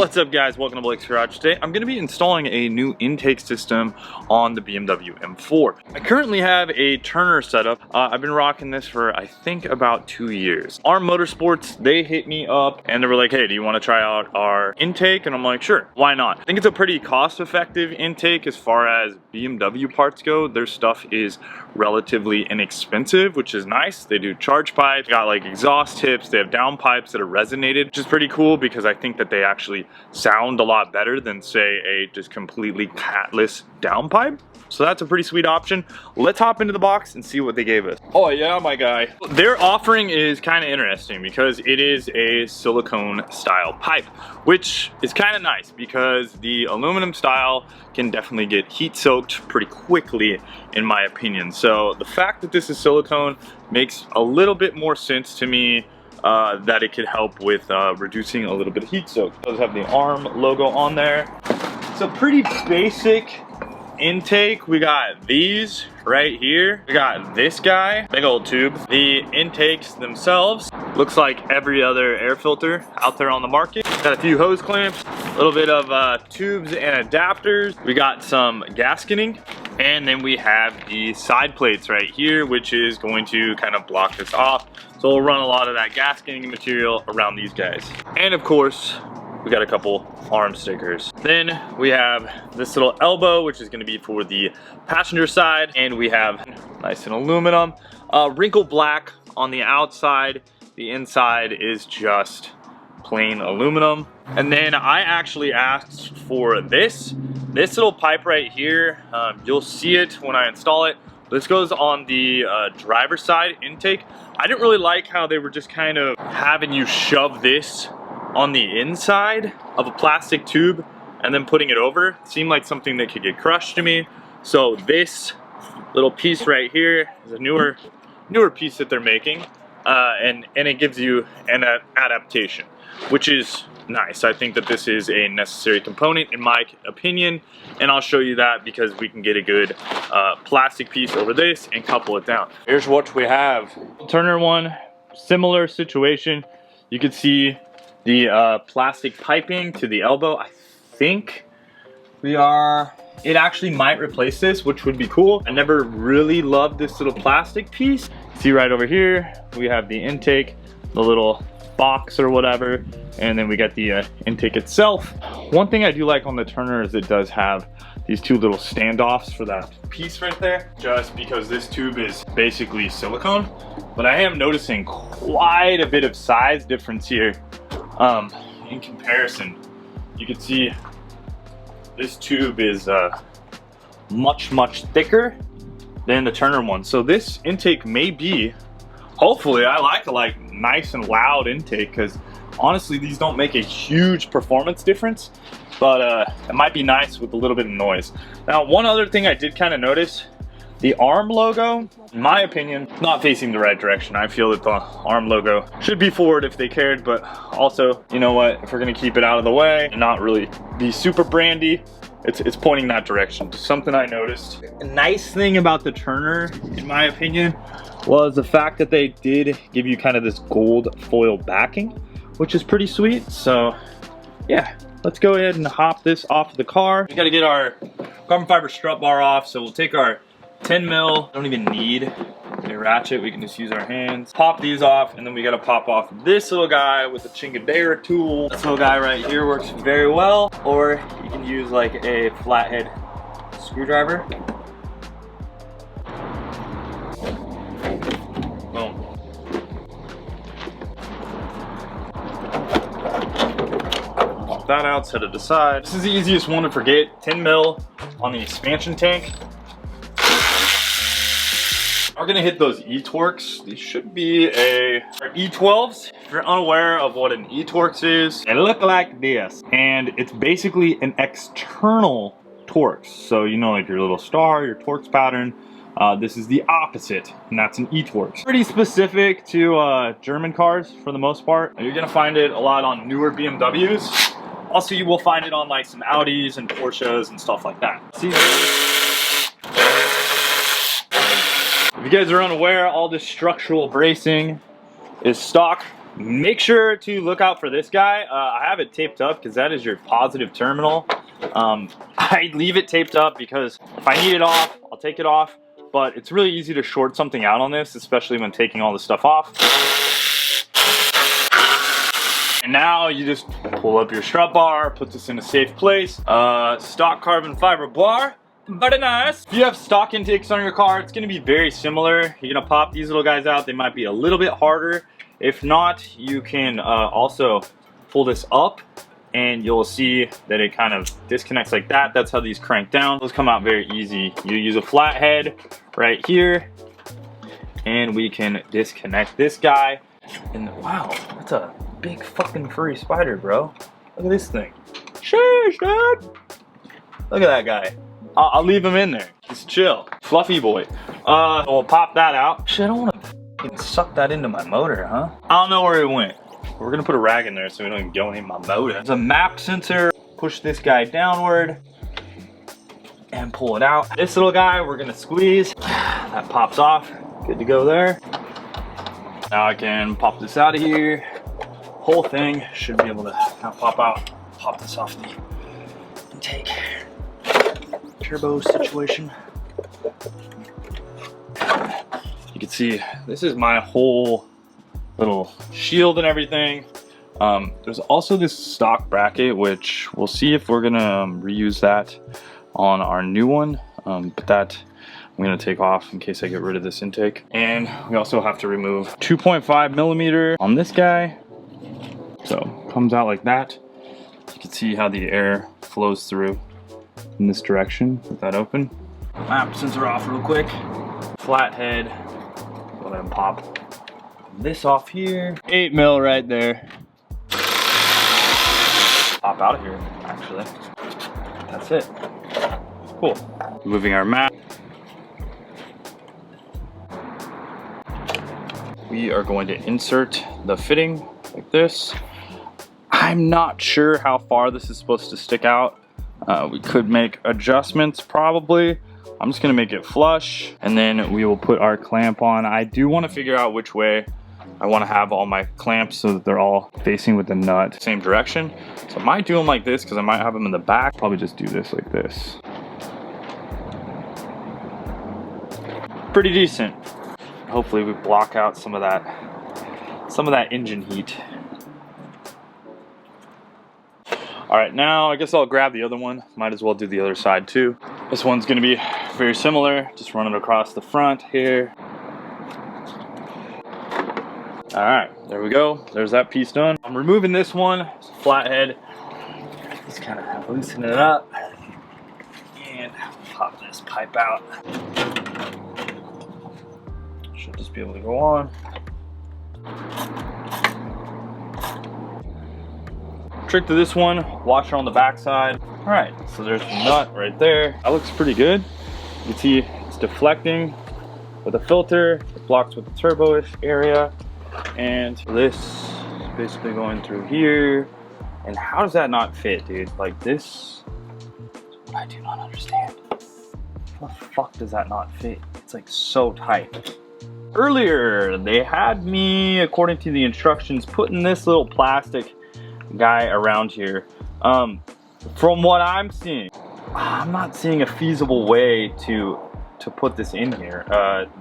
What's up guys, welcome to Blake's Garage. Today I'm going to be installing a new intake system on the BMW M4. I currently have a Turner setup. I've been rocking this for I think about 2 years. ARM Motorsports, they hit me up and they were like, hey, do you want to try out our intake? And I'm like, sure, why not? I think it's a pretty cost-effective intake as far as BMW parts go. Their stuff is relatively inexpensive, which is nice. They do charge pipes, got like exhaust tips, they have down pipes that are resonated, which is pretty cool because I think that they actually sound a lot better than say a just completely catless downpipe. So that's a pretty sweet option. Let's hop into the box and see what they gave us. Oh yeah, my guy. Their offering is kind of interesting because it is a silicone style pipe, which is kind of nice because the aluminum style can definitely get heat soaked pretty quickly in my opinion. So the fact that this is silicone makes a little bit more sense to me. That it could help with reducing a little bit of heat soak. It does have the ARM logo on there. It's a pretty basic intake. We got these right here. We got this guy, big old tube. The intakes themselves looks like every other air filter out there on the market. Got a few hose clamps, a little bit of tubes and adapters. We got some gasketing. And then we have the side plates right here, which is going to kind of block this off. So we'll run a lot of that gasketing material around these guys. And of course, we got a couple ARM stickers. Then we have this little elbow, which is gonna be for the passenger side. And we have nice and aluminum, wrinkle black on the outside. The inside is just plain aluminum. And then I actually asked for this little pipe right here. You'll see it when I install it. This goes on the driver's side intake. I didn't really like how they were just kind of having you shove this on the inside of a plastic tube and then putting it over. It seemed like something that could get crushed to me. So this little piece right here is a newer piece that they're making. And it gives you an adaptation, which is nice. I think that this is a necessary component in my opinion, and I'll show you that because we can get a good plastic piece over this and couple it down. Here's what we have. Turner one, similar situation. You can see the plastic piping to the elbow. I think it actually might replace this, which would be cool. I never really loved this little plastic piece. See right over here, we have the intake, the little box or whatever, and then we got the intake itself. One thing I do like on the Turner is it does have these two little standoffs for that piece right there, just because this tube is basically silicone. But I am noticing quite a bit of size difference here in comparison. You can see this tube is much thicker than the Turner one. So this intake may be, hopefully, I like a nice and loud intake because honestly these don't make a huge performance difference, but it might be nice with a little bit of noise. Now one other thing I did kind of notice, the ARM logo, in my opinion, not facing the right direction. I feel that the ARM logo should be forward if they cared, but also, you know what, if we're gonna keep it out of the way and not really be super brandy, it's pointing that direction. Something I noticed. A nice thing about the Turner, in my opinion, was the fact that they did give you kind of this gold foil backing, which is pretty sweet. So yeah, let's go ahead and hop this off of the car. We gotta get our carbon fiber strut bar off, so we'll take our 10 mil, don't even need a ratchet, we can just use our hands. Pop these off, and then we gotta pop off this little guy with a chingadera tool. This little guy right here works very well, or you can use like a flathead screwdriver. Boom. Pop that out, set it aside. This is the easiest one to forget. 10 mil on the expansion tank. We're gonna hit those E-Torx. These should be E12s. If you're unaware of what an E-Torx is, they look like this. And it's basically an external Torx. So you know, like your little star, your Torx pattern. This is the opposite, and that's an E-Torx. Pretty specific to German cars for the most part. You're gonna find it a lot on newer BMWs. Also, you will find it on like some Audis and Porsches and stuff like that. See, if you guys are unaware, all this structural bracing is stock Make sure to look out for this guy. I have it taped up because that is your positive terminal. I leave it taped up because if I need it off, I'll take it off. But it's really easy to short something out on this, especially when taking all the stuff off. And now you just pull up your strut bar, put this in a safe place. Stock carbon fiber bar. Very nice. If you have stock intakes on your car, it's gonna be very similar. You're gonna pop these little guys out. They might be a little bit harder. If not, you can also pull this up and you'll see that it kind of disconnects like that. That's how these crank down. Those come out very easy. You use a flathead right here and we can disconnect this guy. And wow, that's a big fucking furry spider, bro. Look at this thing. Sheesh, dude. Look at that guy. I'll leave him in there. Just chill. Fluffy boy. We'll pop that out. Shit, I don't want to suck that into my motor, huh? I don't know where it went. We're gonna put a rag in there so we don't even go in my motor. There's a map sensor. Push this guy downward and pull it out. This little guy, we're gonna squeeze. That pops off. Good to go there. Now I can pop this out of here. Whole thing should be able to now pop out. Pop this off the intake. Turbo situation. You can see this is my whole little shield and everything. There's also this stock bracket, which we'll see if we're gonna reuse that on our new one. But that I'm gonna take off in case I get rid of this intake. And we also have to remove 2.5 millimeter on this guy. So comes out like that. You can see how the air flows through in this direction with that open. Map sensor off real quick. Flathead. Go ahead and pop this off here. 8 mil right there. Pop out of here, actually. That's it. Cool. Moving our map. We are going to insert the fitting like this. I'm not sure how far this is supposed to stick out. We could make adjustments probably. I'm just gonna make it flush and then we will put our clamp on. I do want to figure out which way I want to have all my clamps so that they're all facing with the nut same direction. So I might do them like this because I might have them in the back. Probably just do this like this. Pretty decent. Hopefully we block out some of that engine heat. All right, now I guess I'll grab the other one. Might as well do the other side too. This one's gonna be very similar. Just run it across the front here. All right, there we go. There's that piece done. I'm removing this one, it's a flathead. Just kind of loosen it up and pop this pipe out. Should just be able to go on. Trick to this one, washer on the back side. All right, so there's the nut right there. That looks pretty good. You can see it's deflecting with a filter. It blocks with the turbo-ish area. And this is basically going through here. And how does that not fit, dude? Like this, I do not understand. How the fuck does that not fit? It's like so tight. Earlier, they had me, according to the instructions, putting this little plastic guy around here. From what I'm seeing, I'm not seeing a feasible way to put this in here.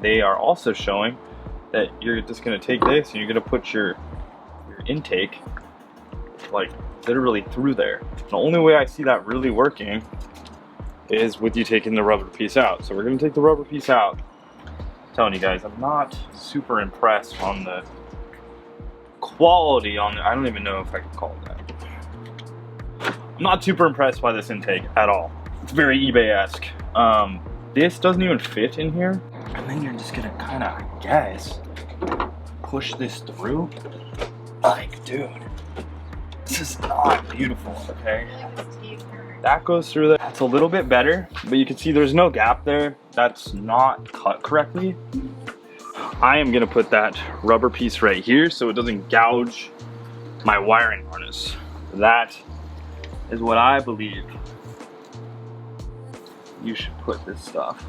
They are also showing that you're just gonna take this and you're gonna put your intake like literally through there. The only way I see that really working is with you taking the rubber piece out. So we're gonna take the rubber piece out. I'm telling you guys, I'm not super impressed on the quality on it. I don't even know if I can call it that. I'm not super impressed by this intake at all. It's very eBay-esque. This doesn't even fit in here. And then you're just gonna kind of, I guess, push this through. Like, dude, this is not beautiful, okay? That goes through there. That's a little bit better, but you can see there's no gap there. That's not cut correctly. I am gonna put that rubber piece right here so it doesn't gouge my wiring harness. That is what I believe you should put this stuff,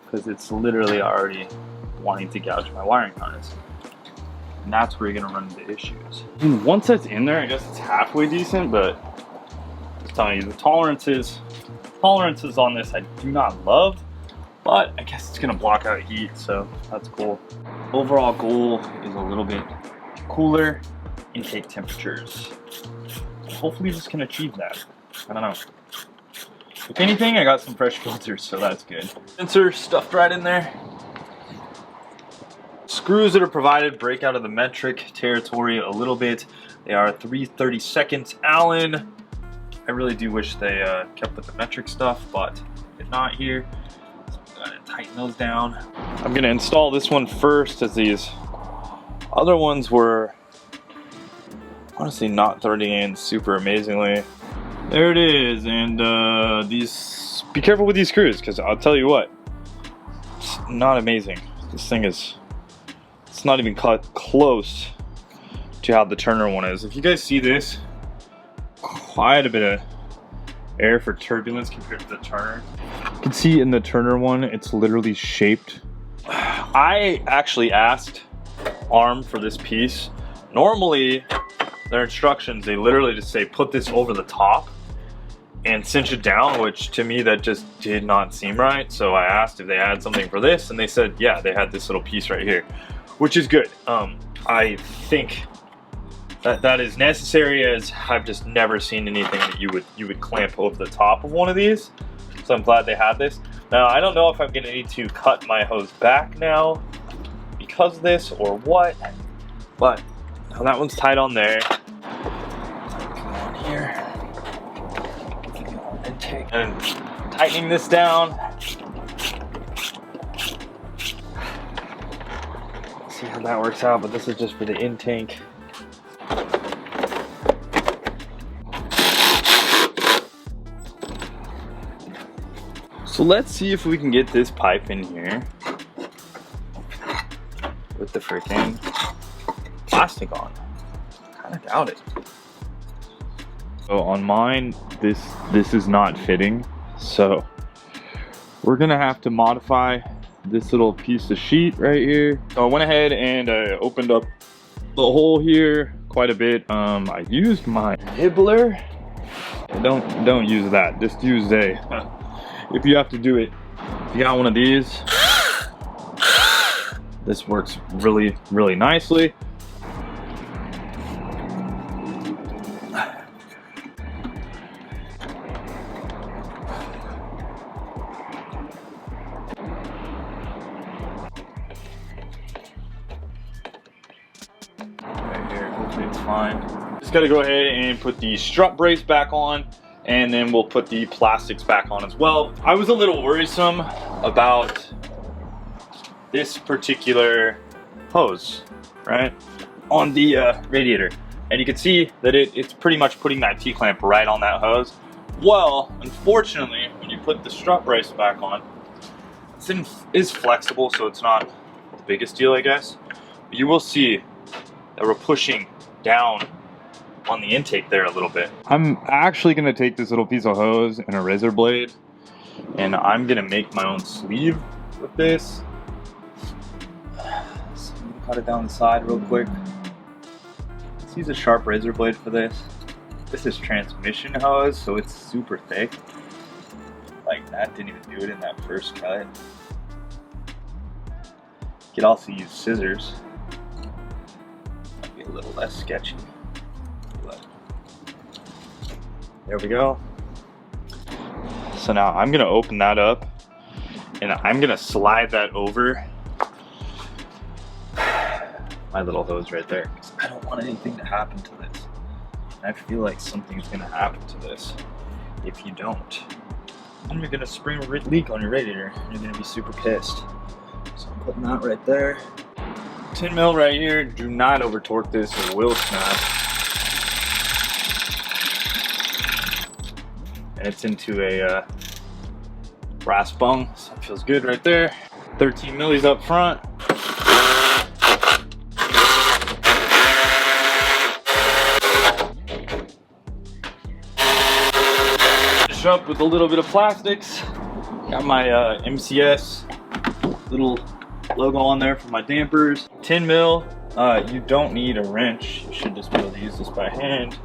because it's literally already wanting to gouge my wiring harness. and that's where you're gonna run into issues. And once that's in there, I guess it's halfway decent, but I'm telling you, the tolerances on this I do not love, but I guess it's gonna block out heat, so that's cool. Overall goal is a little bit cooler intake temperatures. Hopefully this can achieve that. I don't know. If anything, I got some fresh filters, so that's good. Sensor stuffed right in there. Screws that are provided break out of the metric territory a little bit. They are 3/32 Allen. I really do wish they kept with the metric stuff, but if not here, so I'm gonna tighten those down. I'm gonna install this one first, as these other ones were honestly not threading in super amazingly. There it is, and these, be careful with these screws, because I'll tell you what, it's not amazing. This thing is, it's not even cut close to how the Turner one is. If you guys see this, quite a bit of air for turbulence compared to the Turner. You can see in the Turner one, it's literally shaped. I actually asked ARM for this piece. Normally, their instructions, they literally just say, put this over the top and cinch it down, which to me, that just did not seem right. So I asked if they had something for this, and they said, yeah, they had this little piece right here, which is good. I think that is necessary, as I've just never seen anything that you would clamp over the top of one of these. So I'm glad they had this. Now, I don't know if I'm gonna need to cut my hose back now because of this or what, but now that one's tight on there. Come on here. And tightening this down. See how that works out, but this is just for the intake. So let's see if we can get this pipe in here with the freaking plastic on. Kind of doubt it. So on mine, this is not fitting, so we're gonna have to modify this little piece of sheet right here. So I went ahead and opened up the hole here quite a bit. I used my nibbler. Don't use that. Just use a. If you have to do it, if you got one of these, this works really, really nicely. It's fine. Just gotta go ahead and put the strut brace back on, and then we'll put the plastics back on as well. I was a little worrisome about this particular hose, right, on the radiator, and you can see that it's pretty much putting that T-clamp right on that hose. Well, unfortunately, when you put the strut brace back on, this thing is flexible, so it's not the biggest deal, I guess. But you will see that we're pushing down on the intake there a little bit. I'm actually gonna take this little piece of hose and a razor blade, and I'm gonna make my own sleeve with this. So I'm gonna cut it down the side real quick. Let's use a sharp razor blade for this. This is transmission hose, so it's super thick. Like that, didn't even do it in that first cut. You could also use scissors. A little less sketchy, but there we go. So now I'm gonna open that up, and I'm gonna slide that over my little hose right there, because I don't want anything to happen to this. I feel like something's gonna happen to this if you don't. Then you're gonna spring a leak on your radiator, and you're gonna be super pissed. So I'm putting that right there. 10 mil right here. Do not over torque this, it will snap. And it's into a brass bung, so it feels good right there. 13 millis up front. Finish up with a little bit of plastics. Got my MCS little logo on there for my dampers. 10 mil, you don't need a wrench. You should just be able to use this by hand.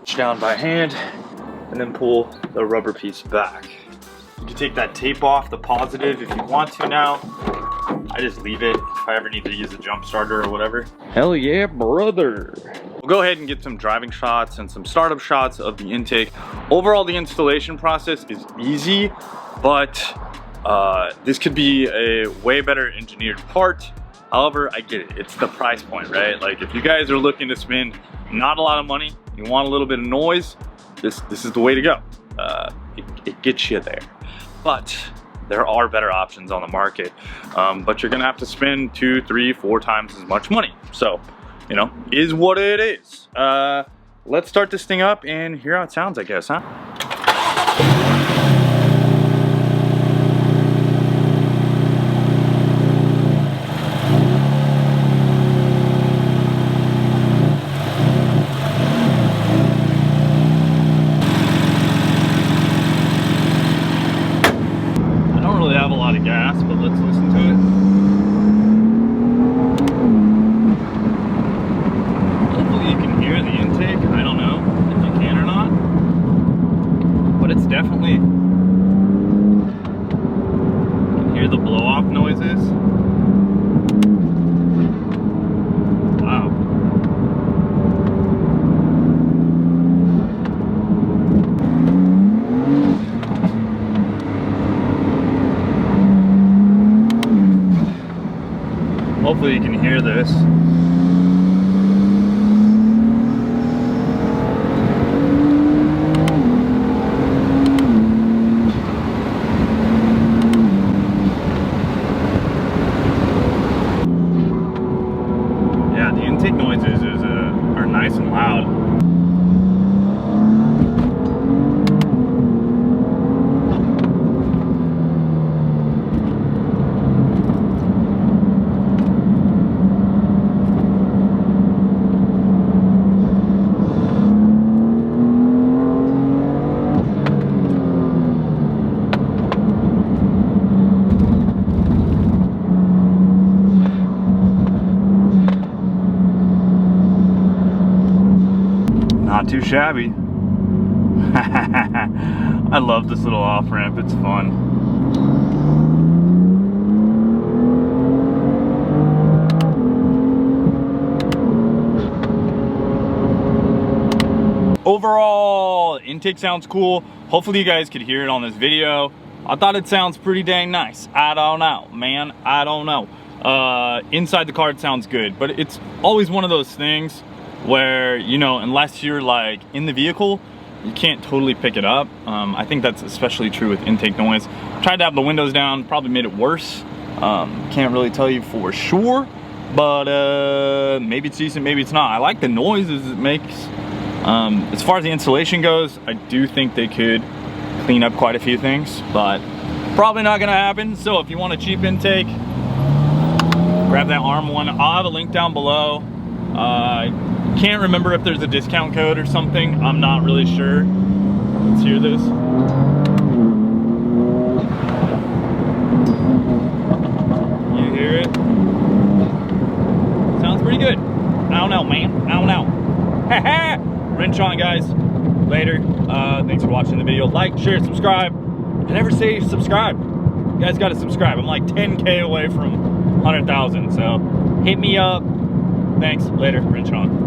Push down by hand, and then pull the rubber piece back. You can take that tape off, the positive, if you want to now. I just leave it if I ever need to use a jump starter or whatever. Hell yeah, brother. We'll go ahead and get some driving shots and some startup shots of the intake. Overall, the installation process is easy, but this could be a way better engineered part. However, I get it. It's the price point, right? Like if you guys are looking to spend not a lot of money, you want a little bit of noise, this is the way to go. It gets you there. But there are better options on the market. But you're gonna have to spend 2, 3, 4 times as much money. So, you know, is what it is. Let's start this thing up and hear how it sounds, I guess, huh? Have a lot of gas, but let's listen to it. Hopefully you can hear the intake. I don't know if you can or not, but it's definitely, you can hear the blow off noises. Wow. Hopefully you can hear this. Yeah, the intake noises are nice and loud. Not too shabby. I love this little off ramp, it's fun. Overall, intake sounds cool. Hopefully you guys could hear it on this video. I thought it sounds pretty dang nice. I don't know, man, I don't know. Inside the car it sounds good, but it's always one of those things where, you know, unless you're like in the vehicle, you can't totally pick it up. I think that's especially true with intake noise. Tried to have the windows down, probably made it worse. Can't really tell you for sure, but maybe it's decent, maybe it's not. I like the noises it makes. As far as the installation goes, I do think they could clean up quite a few things, but probably not gonna happen. So if you want a cheap intake, grab that ARM one. I'll have a link down below. Can't remember if there's a discount code or something. I'm not really sure. Let's hear this. You hear it? Sounds pretty good. I don't know, man. I don't know. Ha Wrench on, guys. Later. Thanks for watching the video. Like, share, subscribe. I never say subscribe. You guys gotta subscribe. I'm like 10K away from 100,000, so hit me up. Thanks. Later. Wrench on.